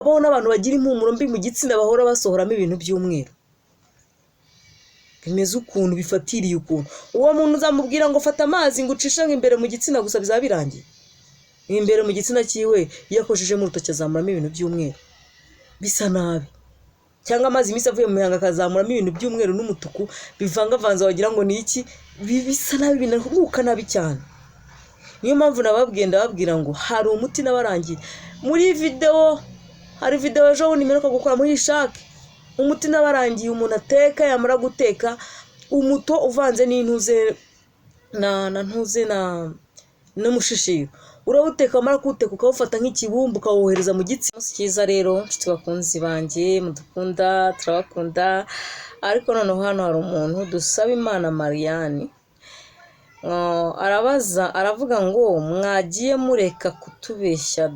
abona abantu bagira impumuro mbi mu gitsina bahora basohoramo ibintu by'umweru bimeze ukuntu bifatiriye ukuntu uwo muntu uzamubwira ngo fata amazi ngo ucishe imbere mu gitsina gusa bizabirangiye imbere mu gitsina cyiwe yakojeje mu rutoki azamuramo ibintu by'umweru bisa nabi cyangwa amazi imisi avuye mu mihango akazamuramo ibintu by'umweru n'umutuku bivangavanze wagira ngo ni iki bisa nabi binahuka nabi cyane. Niyo mpamvu ndababwira ngo hari umuti nabarangiye muri video, hari video ejo nimeruka gukora muri shake. Umuti nabarangiye umuntu ateka yamara guteka umuto uvanze n'intuze n'umushishiro urawuteka amara kuteka ukawufata nk'ikibumbu ukawuhereza mu gitsina cyiza. Rero nshuti bakunzi banjye mudukunda turabakunda, ariko noneho hano hari umuntu dusaba Imana Mariane aravuga ngo mwagiye mureka kutubeshya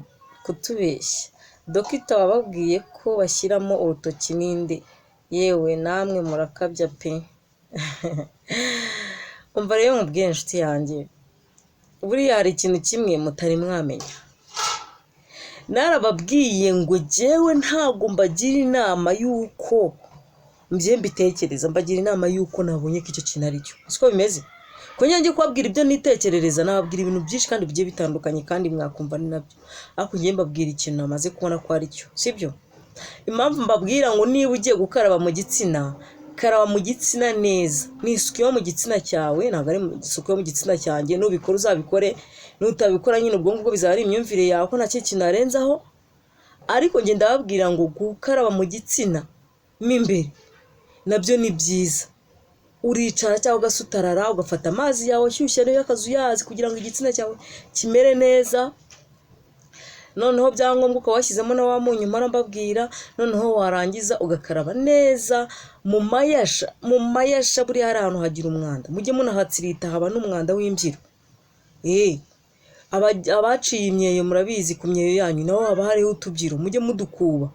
Dogita wababwiye ko bashyiramo urutoki ninde? Yewe namwe murakabya pe. Umva rero mubwiye nshuti yanjye, buriya hari ikintu kimwe mutari mwamenya. Narababwiye ngo jewe ntago mbagira inama yuko mbitekereza, mbagira inama yuko nabonye ko icyo kintu ari cyo. Siko bimeze? Ko nyange kubabwira ibyo nitekerereza nababwira ibintu byinshi kandi bigiye bitandukanye kandi mwakumva ni nabyo. Ariko ngiye mbabwira ikintu namaze kubona ko ari cyo, sibyo? Impamvu mbabwira ngo niba ugiye gukaraba mu gitsina, karaba mu gitsina neza. Ni isuku yo mu gitsina cyawe, ntabwo ari isuku yo mu gitsina cyanjye. Nubikora uzabikore, nutabikora nyine ubwo ngubwo bizaba ari imyumvire yawe ko nta kintu arenzaho. Ariko nge ndababwira ngo gukaraba mu gitsina mo imbere nabyo ni byiza. Uricara cyangwa ugasutarara ugafata amazi yawe ashyushye niyo akazuyazi kugira ngo igitsina cyawe kimere neza. Noneho byangombwa ukawashyizemo na wa munyu mara mbabwira. Noneho warangiza ugakaraba neza mu mayasha buri hari ahantu hagira umwanda. Mujye munahatsirita haba n'umwanda w'imbyiro. Abaciye imyeyo murabizi ku myeyo yanyu naho haba hariho utubyiro, mujye mudukuba.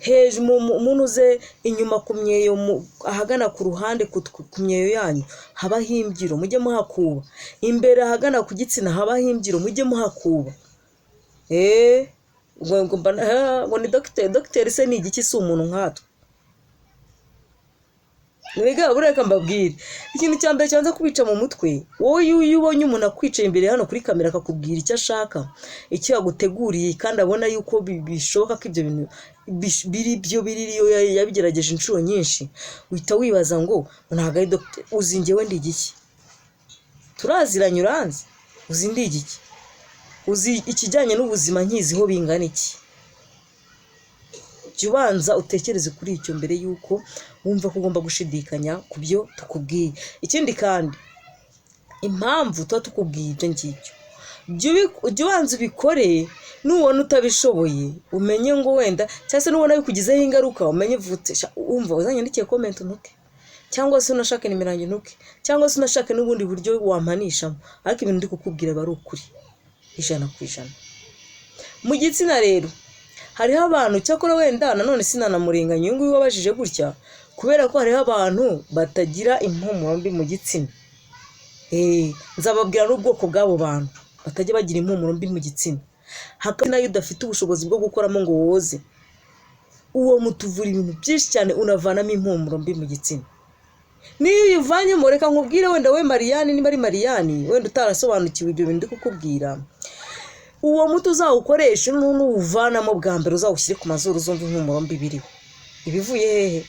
Hejuru munuze inyuma ku myeyo ahagana ku ruhande ku myeyo yanyu habaho imbyiro, mujye muhakuba. Imbere ahagana ku gitsina habaho imbyiro, mujye muhakuba. Ngo ni dogiteri se ni igiki si umuntu nkatwe? Mwega bureka mbabwire ikintu cya mbere cyanza kubica mu mutwe. Wowe iyo ubonye umuntu akwicaye imbere hano kuri kamera akakubwira icyo ashaka, icyo yaguteguriye kandi abona yuko bishoboka ko ibyo bintu biriyo yabigerageje inshuro nyinshi, uhita wibaza ngo ntabwo ari dogiteri. Uzi njyewe ndi igiki? Turaziranye uranzi? Uzi ndi igiki? Uzi ikijyanye n'ubuzima nkiziho bingana iki? Jya ubanza utekereze kuri icyo mbere yuko wumva ko ugomba gushidikanya ku byo tukubwiye. Ikindi kandi impamvu tuba tukubwiye ibyo ngibyo, jya ubanza ubikore. Nubona utabishoboye umenye ngo wenda cyangwa se nubona bikugizeho ingaruka umenye vute umva uzanyandikiye comment ntuke, cyangwa se unashake nimero yanjye ntuke, cyangwa se unashake n'ubundi buryo wampanishamo. Ariko ibintu ndi kukubwira bari ukuri 100%. Mu gitsina rero hariho abantu cyakora wenda nanone sinanamurenganya uyu nguyu wabajije gutya, kubera ko hariho abantu batagira impumuro mbi mu gitsina. Nzababwira n'ubwoko bw'abo bantu batajya bagira impumuro mbi mu gitsina. Hakaba nayo udafite ubushobozi bwo gukoramo ngo woze, uwo mutuvura ibintu byinshi cyane unavanamo impumuro mbi mu gitsina. Niyo uyivanyemo reka nkubwire wenda we Mariane, niba ari Mariane wenda utarasobanukiwe ibyo bintu ndi kukubwira, uwo muti uzawukoresha n'uvanamo bwa mbere uzawushyire ku mazuru uzumva impumuro mbi biriho. Ibivuye hehe?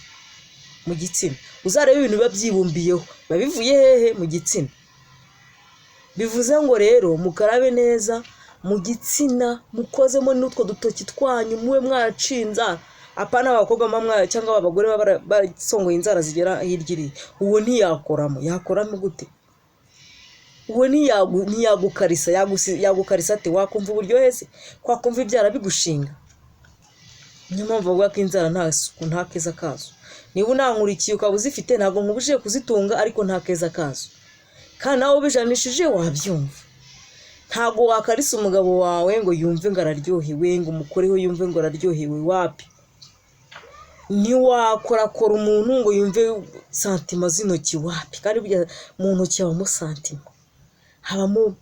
Mu gitsina. Uzareba ibintu biba byibumbiyeho bivuye hehe? Mu gitsina. Bivuze ngo rero mukarabe neza mu gitsina, mukozemo n'utwo dutoki twanyu muwe mwaciye inzara. Apana abakobwa mamwa cyangwa abagore basongoye inzara zigera hirya. Uwo ntiyakoramo. Yakoramo gute? Uwo ntiyagukarisa, yagukarisa ate? Wakumva uburyohe se? Kwakumva ibyara bigushinga? Niyo mpamvu bavuga ko inzara nta suku nta keza kazo. Niba unankurikiye ukaba uzifite ntabwo nkubujije kuzitunga, ariko nta keza kazo. Kandi nawe ubijanishije wabyumva. Ntabwo wakarisa umugabo wawe ngo yumve ngo araryohewe, ngo umukoreho yumve ngo araryohewe. Wapi? Ntiwakorakora umuntu ngo yumve santima z'intoki. Wapi? Kandi burya mu ntoki habamo santima, habamo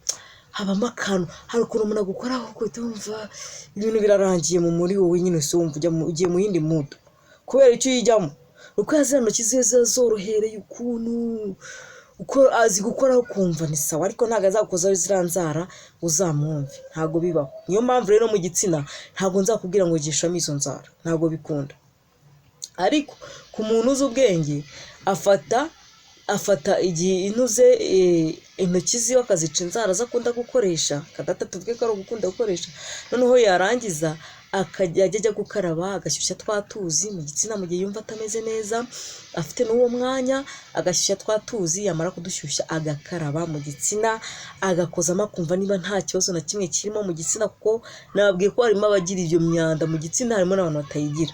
habamo akantu, hari ukuntu umuntu agukoraho ugahita wumva ibintu birarangiye mu muri wowe nyine, se wumva ugiye mu yindi mudu kubera icyo uyijyamo. Uko yazira intoki ziwe ziba zorohereye ukuntu, uko azi gukoraho kumva ni sawa, ariko ntabwo azagukozaho ziriya nzara uzamwumve, ntabwo bibaho. Niyo mpamvu rero mu gitsina ntabwo nzakubwira ngo gishamo izo nzara, ntabwo bikunda. Ariko ku muntu uzi ubwenge afata igihe intuze intoki ziwe akazica inzara zakunda gukoresha, kadata tuvuge ko ari ugukunda gukoresha, noneho yarangiza akajya ajya gukaraba agashyushya twatuzi mu gitsina mu gihe yumva atameze neza, afite n'uwo mwanya agashyushya twatuzi, yamara kudushyushya agakaraba mu gitsina agakozamo akumva niba nta kibazo na kimwe kirimo mu gitsina, kuko nababwiye ko harimo abagira iyo myanda mu gitsina, harimo n'abantu batayigira.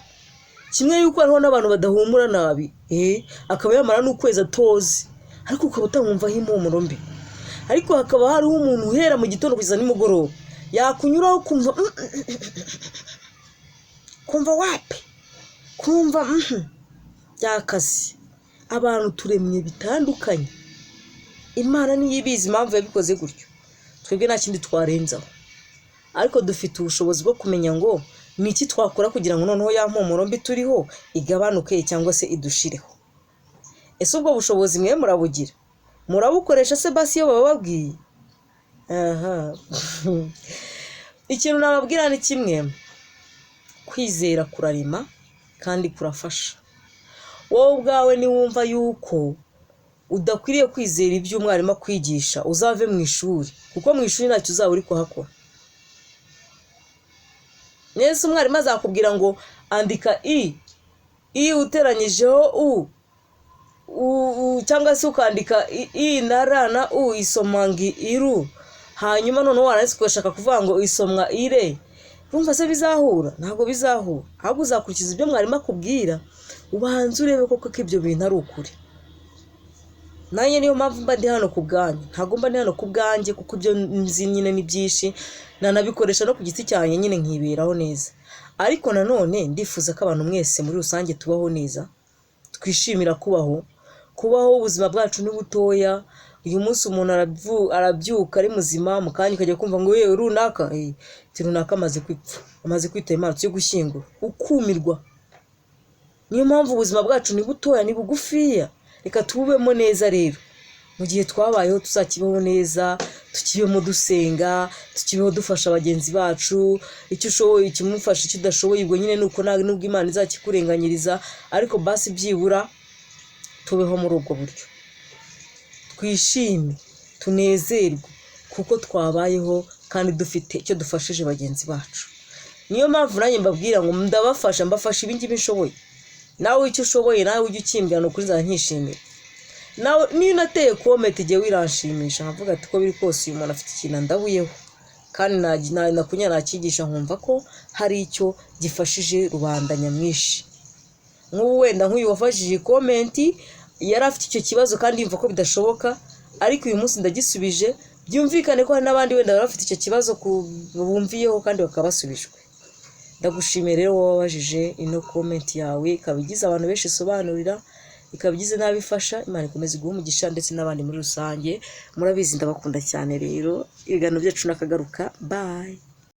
Kimwe yuko hariho n'abantu badahumura nabi, akaba yamara n'ukwezi atoze ariko ukaba utamwumvaho impumuro mbi. Ariko hakaba hariho umuntu uhera mu gitondo kugeza nimugoroba yakunyuraho kumva wapi, kumva byakaze. Abantu turemye bitandukanye, Imana niyo ibizi impamvu yabikoze gutyo, twebwe nta kindi twarenzaho. Ariko dufite ubushobozi bwo kumenya ngo ni iki twakora kugira ngo noneho ya mpumuro mbi turiho igabanuke cyangwa se idushireho. Ese ubwo bushobozi mwe murabugira? Murabukoresha se basi iyo bababwiye? Ikintu nababwira ni kimwe, kwizera kurarema kandi kurafasha. Wowe ubwawe niwumva yuko udakwiriye kwizera ibyo umwarimu akwigisha, uzave mu ishuri, kuko mu ishuri ntacyo uzaba uri kuhakora. Nese umwarimu azakubwira ngo andika i uteranyijeho cyangwa se ukandika i na ra na u isomangi iru, hanyuma noneho warangiza ugashaka kuvuga ngo isomwa ire, urumva se bizahura? Ntabwo bizahura. Ahubwo uzakurikiza ibyo mwarimu akubwira, ubanze urebe koko ko ibyo bintu ari ukuri. Nanjye niyo mpamvu mba ndi hano ku bwanjye, ntabwo mba ndi hano ku bwanjye kuko ibyo nzi nyine ni byinshi, nanabikoresha no ku giti cyanjye nyine nkiberaho neza. Ariko nanone ndifuza ko abantu mwese muri rusange tubaho neza, twishimira kubaho ubuzima bwacu ni butoya. Uyu munsi umuntu arabyuka ari muzima, mu kanya ukajya kumva ngo yewe runaka runaka amaze kwitaba Imana, cyo gushyingura ukumirwa. Niyo mpamvu ubuzima bwacu ni butoya, ni bugufiya. Reka tububemo neza rero, mu gihe twabayeho tuzakibaho neza, tukibemo dusenga, tukibeho dufasha bagenzi bacu. Icyo ushoboye kimufasha, icyo udashoboye ubwo nyine nuko nubwo Imana izakikurenganyiriza, ariko basi byibura tubeho muri ubwo buryo. Twishime, tunezerwe kuko twabayeho kandi dufite icyo dufashije bagenzi bacu. Niyo mpamvu nanjye mbabwira ngo mbafasha ibingibi nshoboye. Nawe icyo ushoboye nawe ujye ukimbwira kuri za nkishimira. Nawe niyo nateye comment igihe wiranshimisha, nkavuga ati ko biri kose uyu muntu afite ikintu ndabuyeho, kandi nakunya nakigisha nkumva ko hari icyo gifashije rubanda nyamwinshi. Nk'ubu wenda nk'uyu wafashije comment yari afite icyo kibazo kandi yumva ko bidashoboka, ariko uyu munsi ndagisubije, byumvikane ko hari n'abandi wenda bari bafite icyo kibazo bumviyeho kandi bakabasubijwe. Ndagushimiye rero wowe wabajije ino comment yawe, ikabigize abantu benshi isobanurira, ikabigize n'abifasha. Imana ikomeze guha umugisha ndetse n'abandi muri rusange. Murabizi ndabakunda cyane rero, ibiganiro byacu nakagaruka. Bye.